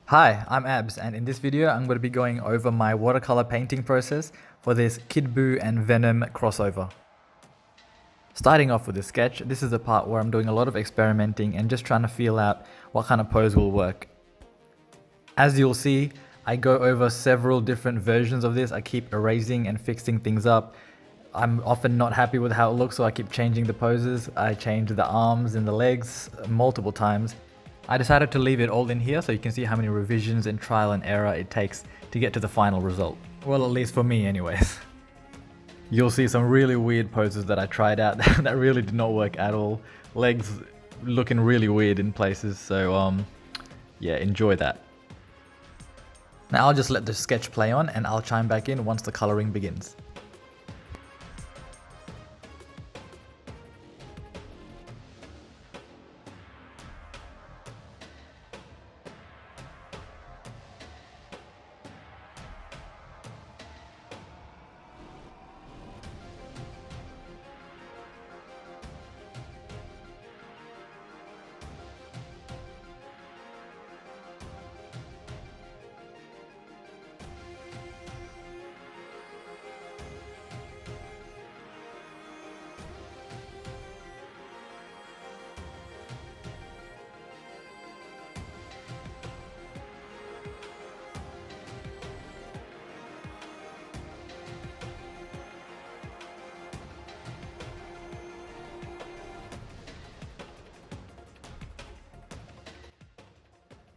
Hi, I'm Abs, and in this video I'm going to be going over my watercolor painting process for this BUU and VENOM crossover. Starting off with the sketch, this is the part where I'm doing a lot of experimenting and just trying to feel out what kind of pose will work. As you'll see, I go over several different versions of this. I keep erasing and fixing things up. I'm often not happy with how it looks, so I keep changing the poses. I change the arms and the legs multiple times. I decided to leave it all in here so you can see how many revisions and trial and error it takes to get to the final result. Well, at least for me anyways. You'll see some really weird poses that I tried out that really did not work at all. Legs looking really weird in places, so yeah, enjoy that. Now I'll just let the sketch play on and I'll chime back in once the coloring begins.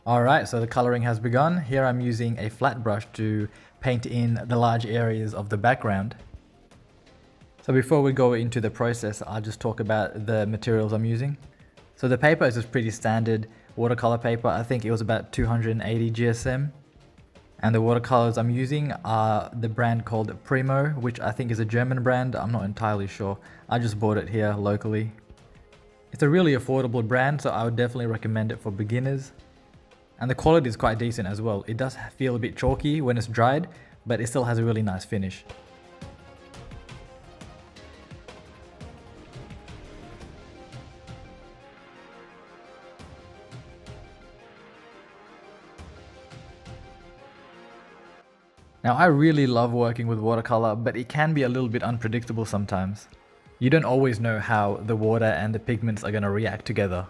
Alright, so the coloring has begun. Here I'm using a flat brush to paint in the large areas of the background. So before we go into the process, I'll just talk about the materials I'm using. So the paper is just pretty standard watercolor paper. I think it was about 280 GSM. And the watercolors I'm using are the brand called Primo, which I think is a German brand. I'm not entirely sure. I just bought it here locally. It's a really affordable brand, so I would definitely recommend it for beginners. And the quality is quite decent as well. It does feel a bit chalky when it's dried, but it still has a really nice finish. Now I really love working with watercolor, but it can be a little bit unpredictable sometimes. You don't always know how the water and the pigments are going to react together.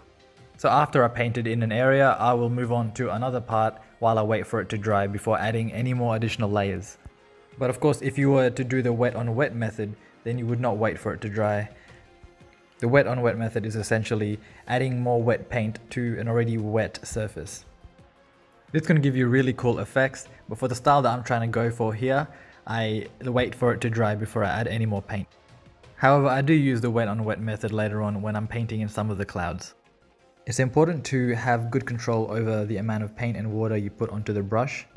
So after I painted in an area, I will move on to another part while I wait for it to dry before adding any more additional layers. But of course, if you were to do the wet on wet method, then you would not wait for it to dry. The wet on wet method is essentially adding more wet paint to an already wet surface. This can give you really cool effects, but for the style that I'm trying to go for here, I wait for it to dry before I add any more paint. However, I do use the wet on wet method later on when I'm painting in some of the clouds. It's important to have good control over the amount of paint and water you put onto the brush.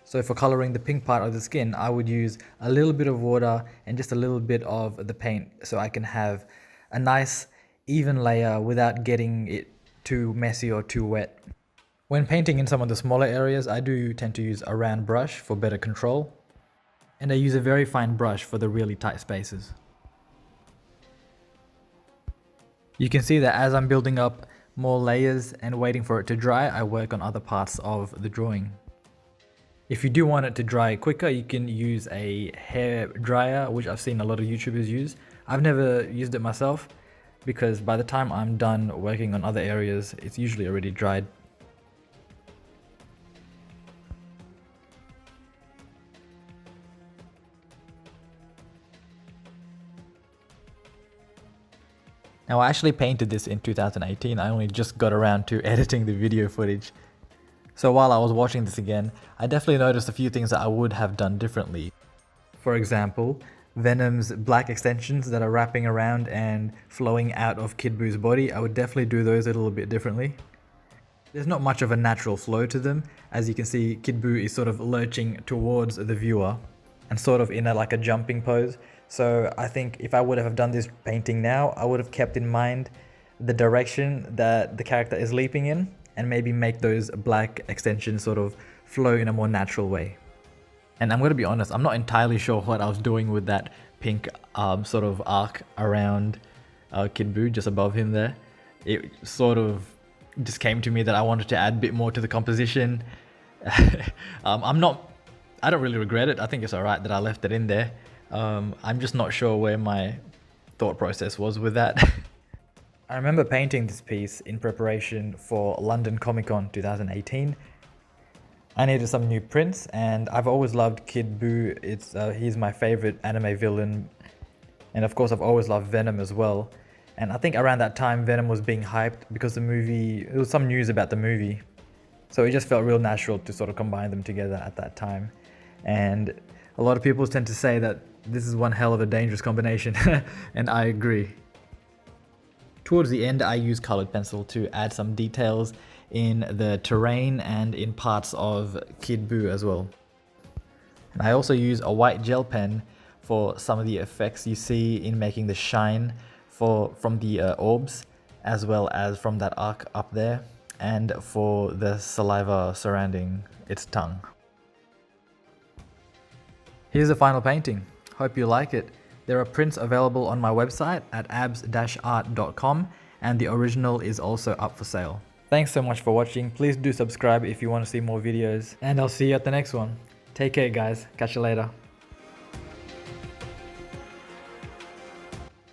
So for coloring the pink part of the skin, I would use a little bit of water and just a little bit of the paint so I can have a nice even layer without getting it too messy or too wet. When painting in some of the smaller areas, I do tend to use a round brush for better control. And I use a very fine brush for the really tight spaces. You can see that as I'm building up more layers and waiting for it to dry, I work on other parts of the drawing. If you do want it to dry quicker, you can use a hair dryer, which I've seen a lot of YouTubers use. I've never used it myself because by the time I'm done working on other areas, it's usually already dried. Now I actually painted this in 2018, I only just got around to editing the video footage. So while I was watching this again, I definitely noticed a few things that I would have done differently. For example, VENOM's black extensions that are wrapping around and flowing out of BUU's body, I would definitely do those a little bit differently. There's not much of a natural flow to them. As you can see, BUU is sort of lurching towards the viewer and sort of in like a jumping pose. So I think if I would have done this painting now, I would have kept in mind the direction that the character is leaping in and maybe make those black extensions sort of flow in a more natural way. And I'm going to be honest, I'm not entirely sure what I was doing with that pink sort of arc around BUU just above him there. It sort of just came to me that I wanted to add a bit more to the composition. I don't really regret it. I think it's alright that I left it in there. I'm just not sure where my thought process was with that. I remember painting this piece in preparation for London Comic Con 2018. I needed some new prints, and I've always loved Kid BUU. He's my favorite anime villain, and of course I've always loved Venom as well. And I think around that time Venom was being hyped because there was some news about the movie, so it just felt real natural to sort of combine them together at that time. And a lot of people tend to say that this is one hell of a dangerous combination, and I agree. Towards the end, I use colored pencil to add some details in the terrain and in parts of Kid BUU as well. And I also use a white gel pen for some of the effects you see in making the shine from the orbs, as well as from that arc up there, and for the saliva surrounding its tongue. Here's the final painting. Hope you like it. There are prints available on my website at abs-art.com, and the original is also up for sale. Thanks so much for watching. Please do subscribe if you want to see more videos, and I'll see you at the next one. Take care guys. Catch you later.